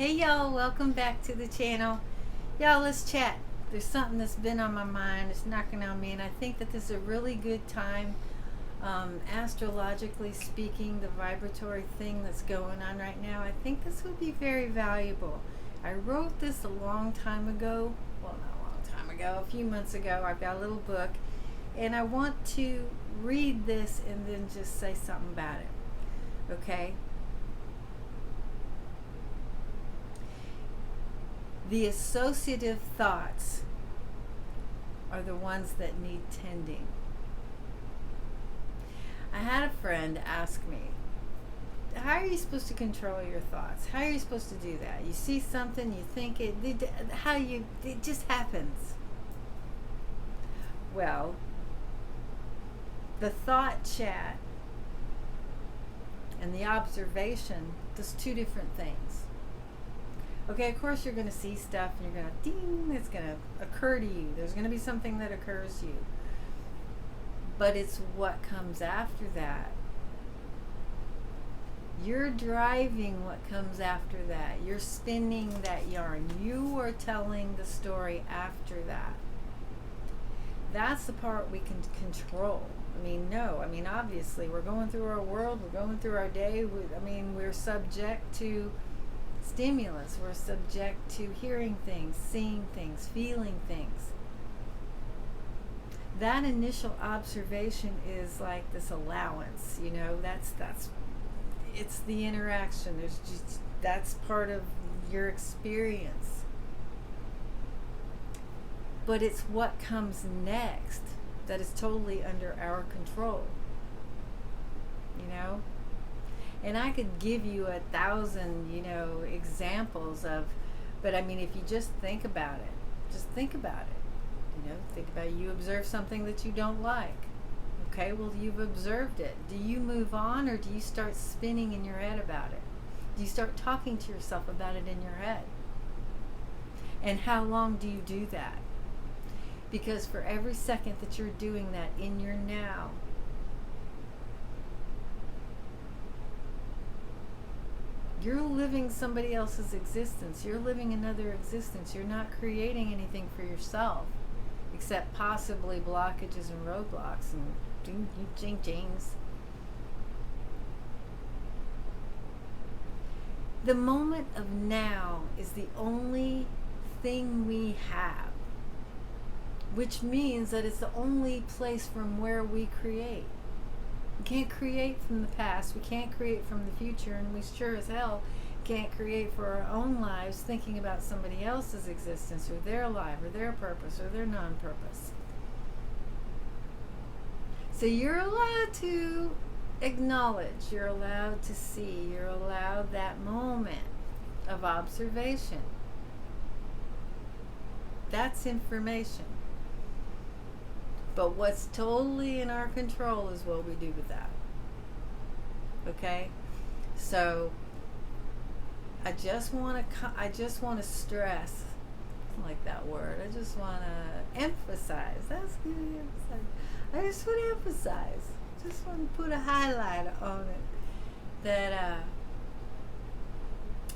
Hey y'all, welcome back to the channel. Y'all, let's chat. There's something that's been on my mind, it's knocking on me, and I think that this is a really good time, astrologically speaking, the vibratory thing that's going on right now. I think this would be very valuable. I wrote this a long time ago. Well, not a long time ago, a few months ago. I've got a little book, and I want to read this and then just say something about it. Okay? The associative thoughts are the ones that need tending. I had a friend ask me, how are you supposed to control your thoughts? How are you supposed to do that? You see something, you think it, it just happens. Well, the thought chat and the observation, there's two different things. Okay, of course you're going to see stuff and you're going to ding, it's going to occur to you. There's going to be something that occurs to you. But it's what comes after that. You're driving what comes after that. You're spinning that yarn. You are telling the story after that. That's the part we can control. Obviously, we're going through our world, we're going through our day. We're subject to stimulus. We're subject to hearing things, seeing things, feeling things. That initial observation is like this allowance, that's it's the interaction. That's part of your experience. But it's what comes next that is totally under our control. And I could give you 1,000, examples of, but if you just think about it, think about you observe something that you don't like. Okay, well, you've observed it. Do you move on, or do you start spinning in your head about it? Do you start talking to yourself about it in your head? And how long do you do that? Because for every second that you're doing that in your now, you're living somebody else's existence. You're living another existence. You're not creating anything for yourself, except possibly blockages and roadblocks and jings. The moment of now is the only thing we have, which means that it's the only place from where we create. We can't create from the past, we can't create from the future, and we sure as hell can't create for our own lives thinking about somebody else's existence or their life or their purpose or their non-purpose. So you're allowed to acknowledge, you're allowed to see, you're allowed that moment of observation. That's information. But what's totally in our control is what we do with that. Okay? So I just want to stress, I like that word. I just want to emphasize. That's good. I just want to emphasize. Just want to put a highlight on it that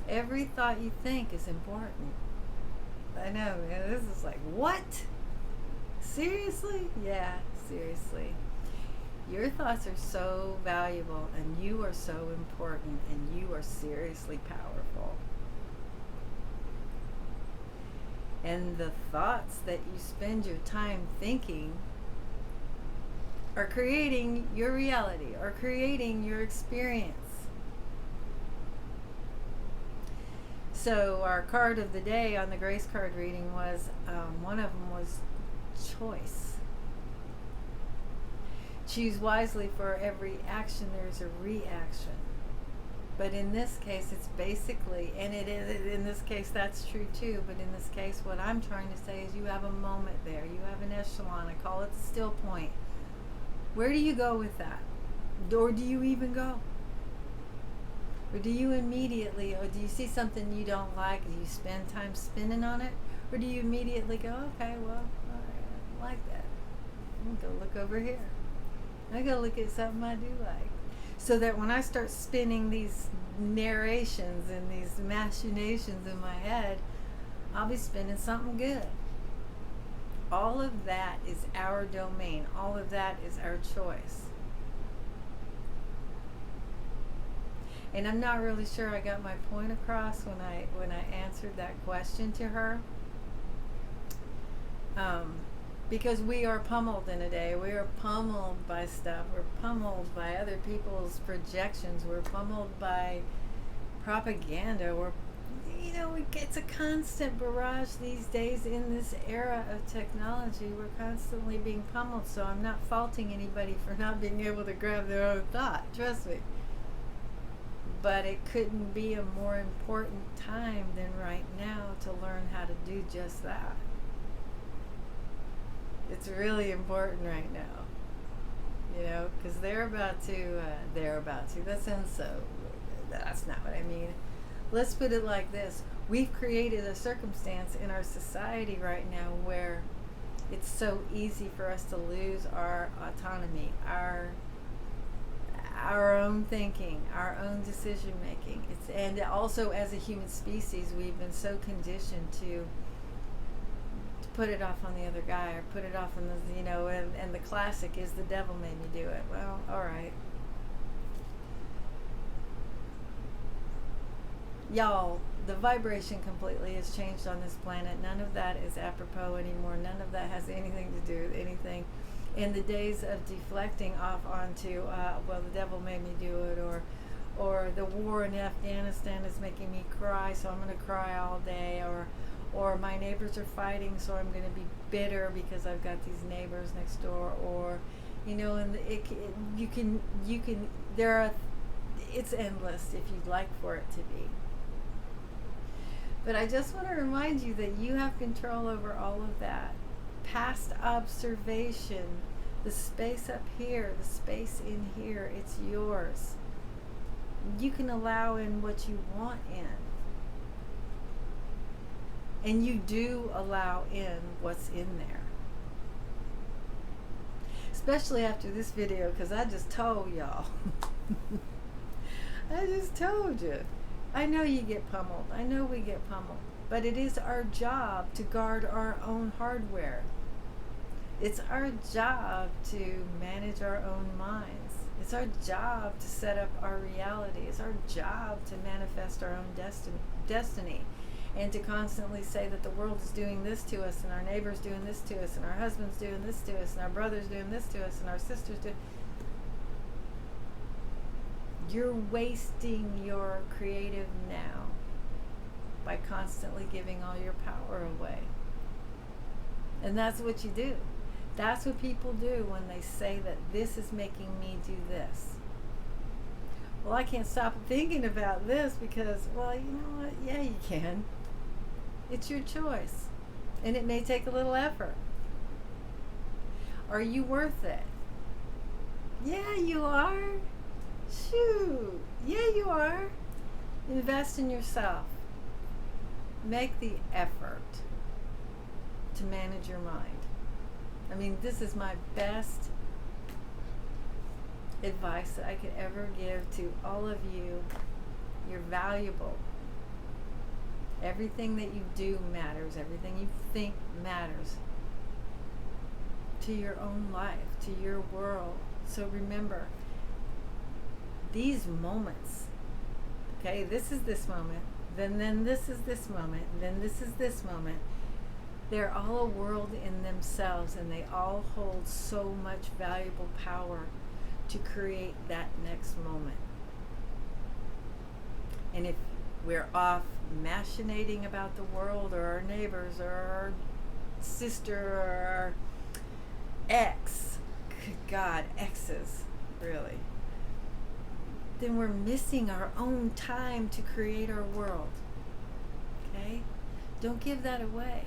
every thought you think is important. I know, man. This is like, what? Seriously? Yeah, seriously. Your thoughts are so valuable, and you are so important, and you are seriously powerful. And the thoughts that you spend your time thinking are creating your reality, are creating your experience. So our card of the day on the Grace card reading was, one of them was choice. Choose wisely. For every action there's a reaction. But in this case it's basically, and it is, in this case that's true too, but in this case what I'm trying to say is you have a moment there, you have an echelon, I call it the still point. Where do you go with that? Or do you even go? Or do you immediately, or do you see something you don't like, do you spend time spinning on it? Or do you immediately go, okay, well, all right, I like that. I'm going to go look over here. I'm going to look at something I do like. So that when I start spinning these narrations and these machinations in my head, I'll be spinning something good. All of that is our domain. All of that is our choice. And I'm not really sure I got my point across when I answered that question to her. Because we are pummeled in a day. We are pummeled by stuff. We're pummeled by other people's projections. We're pummeled by propaganda. It's a constant barrage these days in this era of technology. We're constantly being pummeled. So I'm not faulting anybody for not being able to grab their own thought. Trust me. But it couldn't be a more important time than right now to learn how to do just that. It's really important right now, because they're about to, that sounds so, that's not what I mean. Let's put it like this. We've created a circumstance in our society right now where it's so easy for us to lose our autonomy, our own thinking, our own decision making. And also as a human species, we've been so conditioned to put it off on the other guy, or put it off on the, and the classic is the devil made me do it. Well, all right. Y'all, the vibration completely has changed on this planet. None of that is apropos anymore. None of that has anything to do with anything. In the days of deflecting off onto, the devil made me do it, or the war in Afghanistan is making me cry, so I'm going to cry all day, or my neighbors are fighting, so I'm going to be bitter because I've got these neighbors next door, or, and it's endless if you'd like for it to be. But I just want to remind you that you have control over all of that. Past observation, the space up here, the space in here, it's yours. You can allow in what you want in. And you do allow in what's in there. Especially after this video, because I just told y'all. I just told you. I know you get pummeled. I know we get pummeled. But it is our job to guard our own hardware. It's our job to manage our own minds. It's our job to set up our reality. It's our job to manifest our own destiny. And to constantly say that the world is doing this to us, and our neighbor's doing this to us, and our husband's doing this to us, and our brother's doing this to us, and our sister's doing... You're wasting your creative now by constantly giving all your power away. And that's what you do. That's what people do when they say that this is making me do this. Well, I can't stop thinking about this because, well, you know what? Yeah, you can. It's your choice. And it may take a little effort. Are you worth it? Yeah, you are. Shoot. Yeah, you are. Invest in yourself. Make the effort to manage your mind. I mean, this is my best advice that I could ever give to all of you. You're valuable. Everything that you do matters. Everything you think matters to your own life, to your world. So remember, these moments, okay, this is this moment, then this is this moment, then this is this moment. They're all a world in themselves, and they all hold so much valuable power to create that next moment. And if we're off machinating about the world or our neighbors or our sister or our ex, good God, exes, really, then we're missing our own time to create our world. Okay? Don't give that away.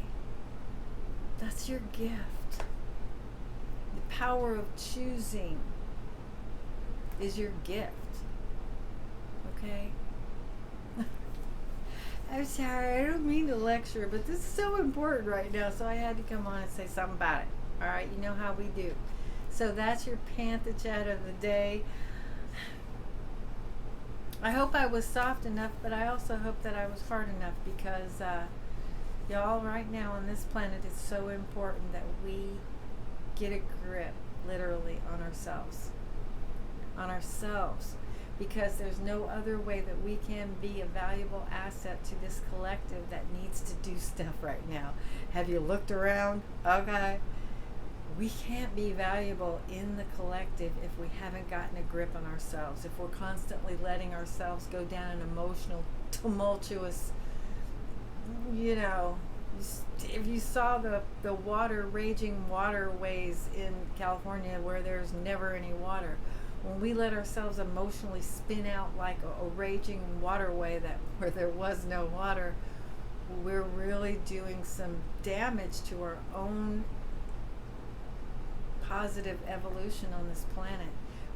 That's your gift. The power of choosing is your gift. Okay? I'm sorry, I don't mean to lecture, but this is so important right now, so I had to come on and say something about it. All right, you know how we do. So that's your Pantha Chat of the day. I hope I was soft enough, but I also hope that I was hard enough, because y'all, right now on this planet, it's so important that we get a grip, literally, on ourselves. On ourselves. Because there's no other way that we can be a valuable asset to this collective that needs to do stuff right now. Have you looked around? Okay. We can't be valuable in the collective if we haven't gotten a grip on ourselves, if we're constantly letting ourselves go down an emotional, tumultuous, if you saw the raging waterways in California where there's never any water, when we let ourselves emotionally spin out like a raging waterway where there was no water, we're really doing some damage to our own positive evolution on this planet.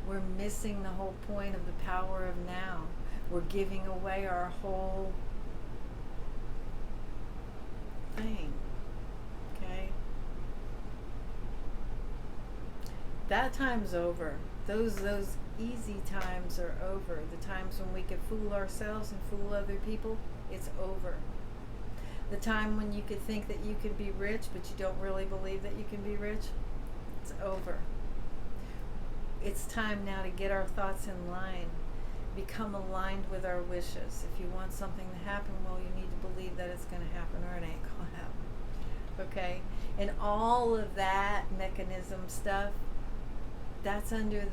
We're missing the whole point of the power of now. We're giving away our whole thing. Okay? That time's over. Those easy times are over. The times when we could fool ourselves and fool other people, it's over. The time when you could think that you could be rich, but you don't really believe that you can be rich, it's over. It's time now to get our thoughts in line, become aligned with our wishes. If you want something to happen, well, you need to believe that it's going to happen, or it ain't going to happen. Okay? And all of that mechanism stuff, that's under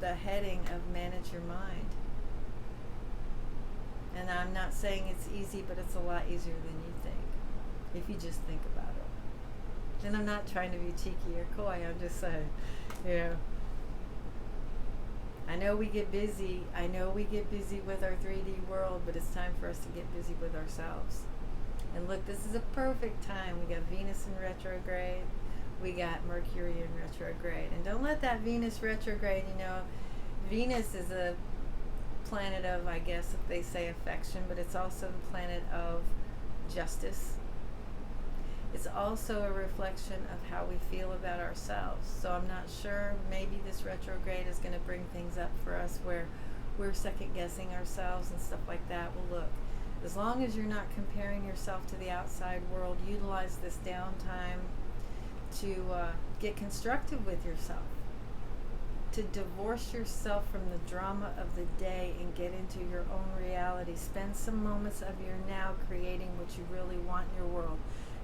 the heading of manage your mind. And I'm not saying it's easy, but it's a lot easier than you think, if you just think about it. And I'm not trying to be cheeky or coy, I'm just saying, I know we get busy with our 3D world, but it's time for us to get busy with ourselves. And look, this is a perfect time. We got Venus in retrograde. We got Mercury in retrograde. And don't let that Venus retrograde, Venus is a planet of, I guess, if they say affection, but it's also the planet of justice. It's also a reflection of how we feel about ourselves. So I'm not sure, maybe this retrograde is going to bring things up for us where we're second guessing ourselves and stuff like that. Well, look, as long as you're not comparing yourself to the outside world, utilize this downtime to get constructive with yourself, to divorce yourself from the drama of the day and get into your own reality. Spend some moments of your now creating what you really want in your world,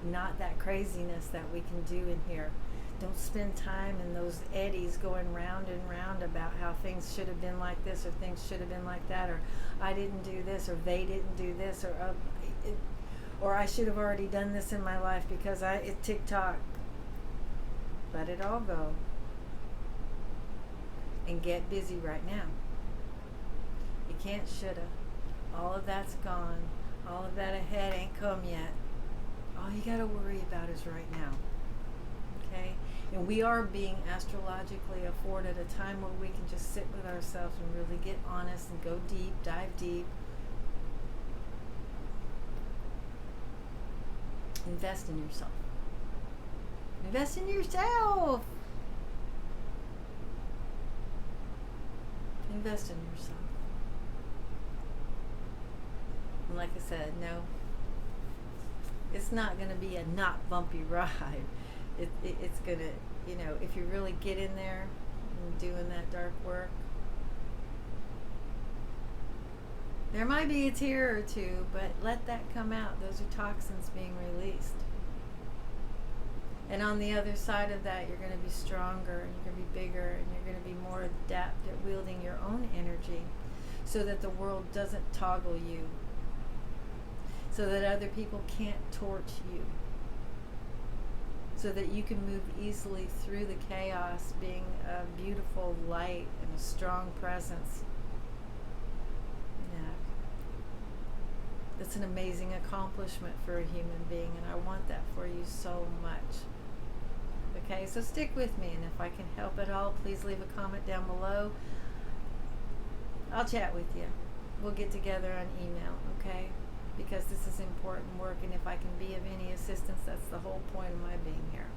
not that craziness that we can do in here. Don't spend time in those eddies going round and round about how things should have been like this, or things should have been like that, or I didn't do this, or they didn't do this, or I should have already done this in my life because it's TikTok. Let it all go and get busy right now. You can't shoulda. All of that's gone. All of that ahead ain't come yet. All you gotta worry about is right now. Okay? And we are being astrologically afforded a time where we can just sit with ourselves and really get honest and go deep, dive deep. Invest in yourself. Invest in yourself. Invest in yourself. And like I said, no, it's not going to be a not bumpy ride. It's going to, if you really get in there and doing that dark work, there might be a tear or two, but let that come out. Those are toxins being released. And on the other side of that, you're going to be stronger, and you're going to be bigger, and you're going to be more adept at wielding your own energy so that the world doesn't toggle you, so that other people can't torch you, so that you can move easily through the chaos, being a beautiful light and a strong presence. Yeah. That's an amazing accomplishment for a human being, and I want that for you so much. Okay, so stick with me, and if I can help at all, please leave a comment down below. I'll chat with you. We'll get together on email, okay? Because this is important work, and if I can be of any assistance, that's the whole point of my being here.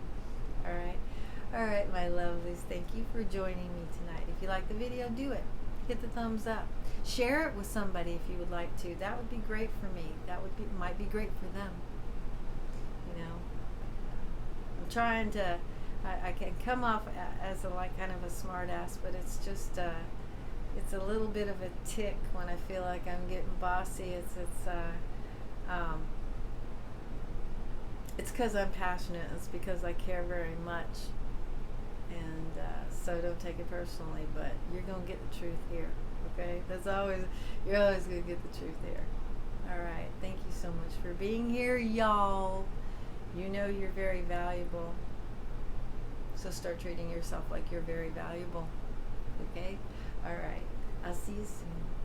All right, my lovelies, thank you for joining me tonight. If you like the video, do it. Hit the thumbs up. Share it with somebody if you would like to. That would be great for me. That might be great for them. You know, I'm trying to. I can come off as a like kind of a smart ass, but it's just it's a little bit of a tick when I feel like I'm getting bossy. It's because I'm passionate. It's because I care very much, and so don't take it personally. But you're gonna get the truth here. Okay, you're always gonna get the truth here. All right, thank you so much for being here, y'all. You know you're very valuable, so start treating yourself like you're very valuable. Okay, all right, I'll see you soon.